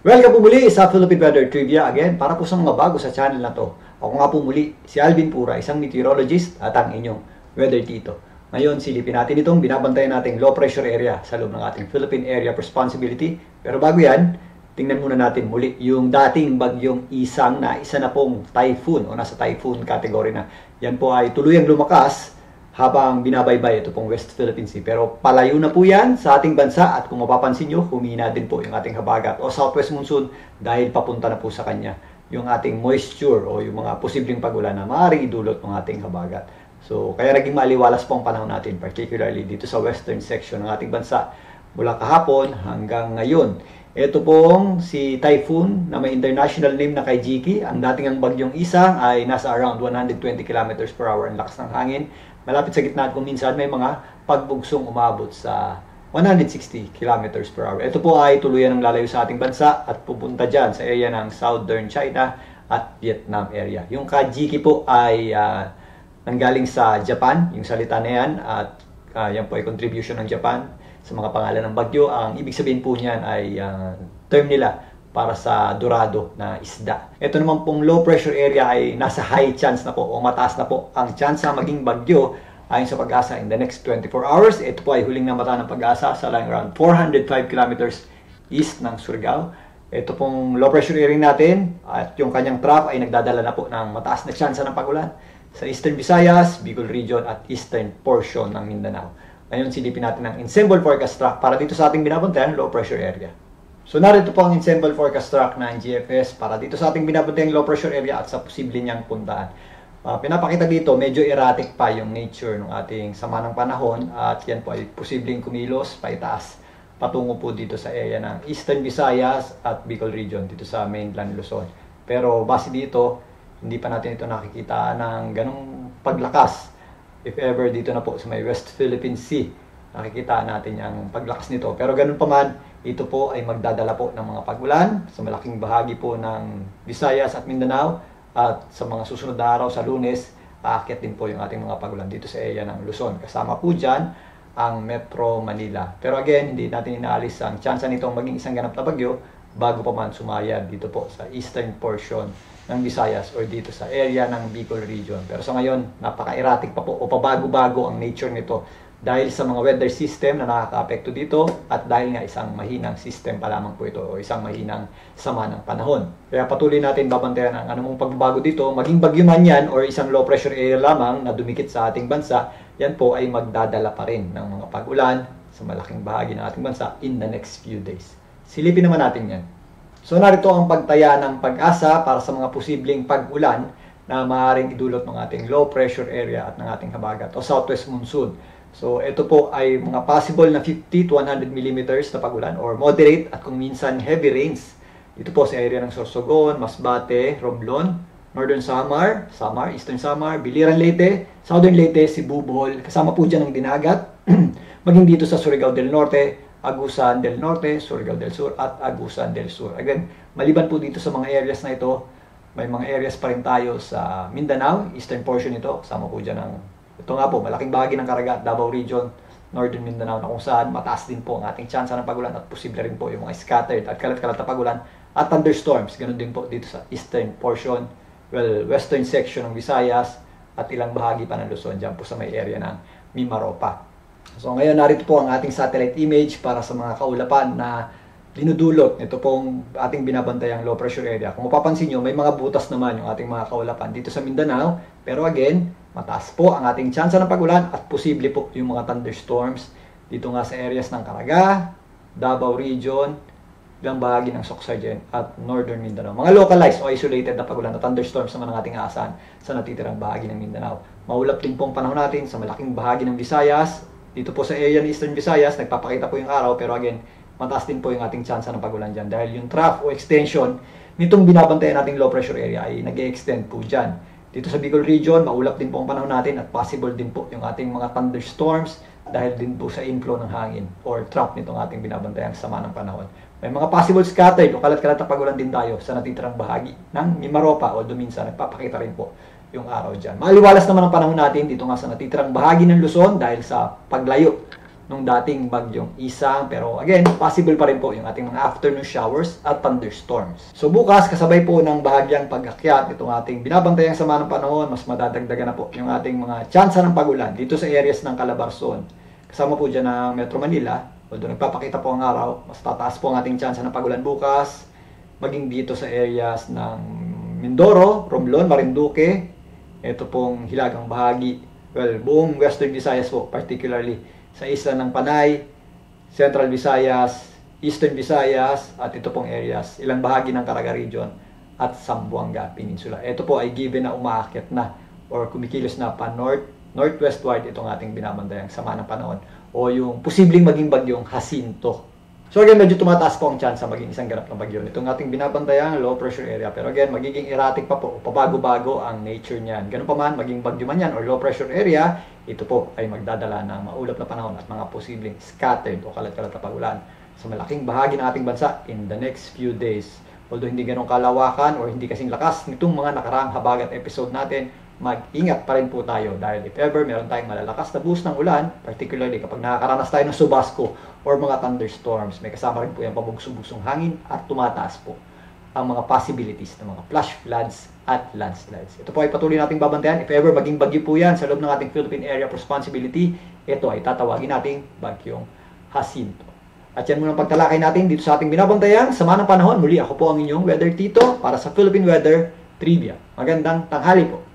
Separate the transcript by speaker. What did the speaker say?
Speaker 1: Welcome po muli sa Philippine Weather Trivia again para po sa mga bago sa channel na to. Ako nga po muli, si Alvin Pura, isang meteorologist at ang inyong weather tito. Ngayon, silipin natin itong binabantayan nating low pressure area sa loob ng ating Philippine Area of Responsibility. Pero bago yan, tingnan muna natin muli yung dating bagyong Isang na isa na pong typhoon o nasa typhoon category na. Yan po ay tuluyang lumakas habang binabaybay ito pong West Philippine Sea. Pero palayo na po yan sa ating bansa at kung mapapansin nyo, humina din po yung ating habagat o southwest monsoon dahil papunta na po sa kanya yung ating moisture o yung mga posibleng pagulan na maaaring idulot ng ating habagat. So, kaya naging maliwalas po ang panahon natin, particularly dito sa western section ng ating bansa mula kahapon hanggang ngayon. Ito pong si typhoon na may international name na Kaijiki. Ang dating ang bagyong Isang ay nasa around 120 km per hour ang lakas ng hangin. Malapit sa gitna at kung minsan may mga pagbugsong umabot sa 160 km per hour. Ito po ay tuluyan ng lalayo sa ating bansa at pupunta dyan sa area ng southern China at Vietnam area. Yung Kaijiki po ay nanggaling sa Japan, yung salita na yan, at yan po ay contribution ng Japan sa mga pangalan ng bagyo. Ang ibig sabihin po niyan ay term nila para sa dorado na isda. Ito naman pong low pressure area ay nasa high chance na po o mataas na po ang chance na maging bagyo ayon sa Pag-asa in the next 24 hours. Ito po ay huling namata ng Pag-asa sa lying around 405 kilometers east ng Surigao. Ito pong low pressure area natin at yung kanyang trough ay nagdadala na po ng mataas na chance ng pagulan sa Eastern Visayas, Bicol Region at Eastern portion ng Mindanao. Ngayon silipin natin ang ensemble forecast track para dito sa ating binabantayan low pressure area. So narito po ang ensemble forecast track ng GFS para dito sa ating binabantayang low pressure area at sa posible niyang puntaan. Pinapakita dito medyo erratic pa yung nature ng ating sama ng panahon at yan po ay posibleng kumilos paitaas patungo po dito sa area ng Eastern Visayas at Bicol Region dito sa mainland Luzon. Pero base dito, hindi pa natin ito nakikita ng ganong paglakas. If ever dito na po sa may West Philippine Sea, nakikita natin yung paglakas nito. Pero ganun pa man, ito po ay magdadala po ng mga pagulan sa malaking bahagi po ng Visayas at Mindanao at sa mga susunod na araw sa Lunes, aakyat din po yung ating mga pagulan dito sa area ng Luzon. Kasama po dyan ang Metro Manila. Pero again, hindi natin inaalis ang tsansa nitong maging isang ganap na bagyo bago pa man sumayad dito po sa eastern portion ng Visayas or dito sa area ng Bicol Region. Pero sa ngayon, napaka-erratic pa po o pabago-bago ang nature nito dahil sa mga weather system na nakaka-apekto dito at dahil nga isang mahinang system pa lamang po ito o isang mahinang sama ng panahon. Kaya patuloy natin babantayan ang anumang pagbabago dito, maging bagyo man yan or isang low pressure area lamang na dumikit sa ating bansa, yan po ay magdadala pa rin ng mga pag-ulan sa malaking bahagi ng ating bansa in the next few days. Silipin naman natin yan. So narito ang pagtaya ng Pag-asa para sa mga posibleng pag-ulan na maaaring idulot ng ating low pressure area at ng ating habagat o southwest monsoon. So ito po ay mga possible na 50 to 100 millimeters na pag-ulan or moderate at kung minsan heavy rains. Ito po sa area ng Sorsogon, Masbate, Romblon, Northern Samar, Eastern Samar, Biliran Leyte, Southern Leyte, Cebu, Bohol. Kasama po dyan ang Dinagat. Maging dito sa Surigao del Norte, Agusan del Norte, Surigao del Sur at Agusan del Sur. Again, maliban po dito sa mga areas na ito, may mga areas pa rin tayo sa Mindanao, eastern portion ito. Kasama po dyan ang ito nga po, malaking bahagi ng Caraga, Davao Region, Northern Mindanao na kung saan mataas din po ang ating tsansa ng pagulan at posible rin po yung mga scattered at kalat-kalat na pagulan at thunderstorms. Ganun din po dito sa eastern portion, western section ng Visayas at ilang bahagi pa ng Luzon dyan po sa may area ng Mimaropa. So ngayon narito po ang ating satellite image para sa mga kaulapan na dinudulot nito pong ating binabantayang low pressure area. Kung mapapansin nyo, may mga butas naman yung ating mga kaulapan dito sa Mindanao. Pero again, mataas po ang ating tsansa ng pagulan at posible po yung mga thunderstorms dito nga sa areas ng Caraga, Davao Region, ilang bahagi ng Sorsogon at Northern Mindanao. Mga localized o isolated na pagulan na thunderstorms naman ang ating aasahan sa natitirang bahagi ng Mindanao. Maulap din pong panahon natin sa malaking bahagi ng Visayas. Dito po sa area ng Eastern Visayas, nagpapakita po yung araw pero again, mataas din po yung ating tsansa ng pagulan dyan dahil yung trough o extension nitong binabantayan nating low pressure area ay nag-e-extend po dyan. Dito sa Bicol Region, maulap din po ang panahon natin at possible din po yung ating mga thunderstorms dahil din po sa inflow ng hangin or trough nitong ating binabantayang sama ng panahon. May mga possible scattered o kalat-kalat na pagulan din tayo sa natitirang bahagi ng Mimaropa o minsan nagpapakita rin po yung araw dyan. Maliwalas naman ang panahon natin dito nga sa natitirang bahagi ng Luzon dahil sa paglayo nung dating bagyong Isang. Pero again, possible pa rin po yung ating mga afternoon showers at thunderstorms. So bukas, kasabay po ng bahagyang pag-akyat itong ating binabantayang sama ng panahon, mas madadagdagan na po yung ating mga tsansa ng pagulan dito sa areas ng Calabarzon. Kasama po dyan ng Metro Manila, although nagpapakita po ang araw, mas tataas po ang ating tsansa ng pagulan bukas, maging dito sa areas ng Mindoro, Romblon, Marinduque, ito pong hilagang bahagi, well, buong Western Visayas po, particularly sa isla ng Panay, Central Visayas, Eastern Visayas, at ito pong areas, ilang bahagi ng Caraga Region at Zamboanga Peninsula. Ito po ay given na umaakyat na or kumikilos na pa northwestward itong ating binabantayang sama ng panahon o yung posibleng maging bagyong Jacinto. So again, medyo tumataas po ang chance sa maging isang ganap ng bagyo. Itong ating binabantayang low pressure area. Pero again, magiging erratic pa po, pabago-bago ang nature niyan. Ganun pa man, maging bagyo man yan or low pressure area, ito po ay magdadala ng maulap na panahon at mga posibleng scattered o kalat-kalat na pagulan sa malaking bahagi ng ating bansa in the next few days. Although hindi ganun kalawakan or hindi kasing lakas nitong mga nakaraang habagat episode natin, mag-ingat pa rin po tayo dahil if ever meron tayong malalakas na boost ng ulan, particularly kapag nakakaranas tayo ng subasco or mga thunderstorms, may kasama rin po yung pabugsong-bugsong hangin at tumataas po ang mga possibilities ng mga flash floods at landslides. Ito po ay patuloy nating babantayan. If ever maging bagyo po yan sa loob ng ating Philippine Area of Responsibility, ito ay tatawagin nating bagyong Jacinto. At yan muna ang pagtalakay natin dito sa ating binabantayan. Sama ng panahon, muli ako po ang inyong Weather Tito para sa Philippine Weather Trivia. Magandang tanghali po.